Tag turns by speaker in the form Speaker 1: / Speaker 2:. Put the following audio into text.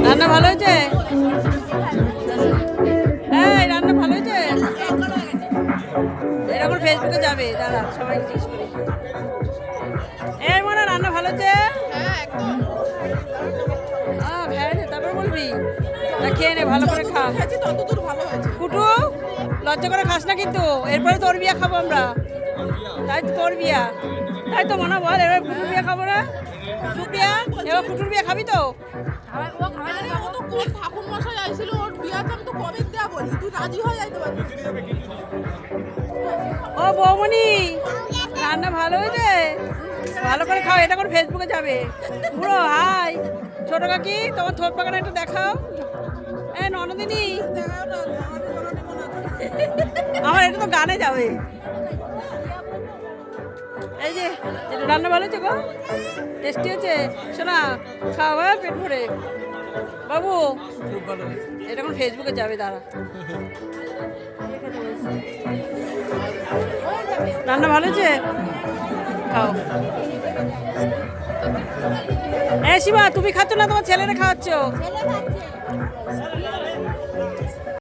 Speaker 1: রান্না ভালো হয়েছে? হ্যাঁ, রান্না ভালো হয়েছে। এরকম ফেসবুকে যাবে, দাদা সবাই জিজ্ঞেস করি। এই মনে রান্না ভালো হয়েছে? হ্যাঁ, তারপর বলবি না, খেয়ে নে, ভালো করে খা। কুটু, লজ্জা করে খাস না কিন্তু, এরপরে তোর বিয়া খাবো আমরা। তাই তো তোর বিয়া, তাই তো মনে বল, এবার কুটুর বিয়া খাবো না? কুটুর বিয়া, এবার কুটুর বিয়া খাবি তো? ও বৌমনি, রান্না ভালো হয়েছে? ভালো করে খাও, এটা করে ফেসবুকে যাবে। বুড়ো হাই, ছোট কাকি, তোমার থোট পাখানা একটু দেখাও। এ ননদিনী, আমার এটা তো গানে যাবে। এই যে এটা রান্না ভালো হয়েছে গো, টেস্টি হয়েছে। শোনা, খাওয়া পেট ভরে। বাবু, এটা এখন ফেসবুকে যাবে, দাঁড়া। রান্না ভালো হয়েছে? খাও। হ্যাঁ শিবা, তুমি খাচ্ছ না, তোমার ছেলেরা খাওয়াচ্ছ।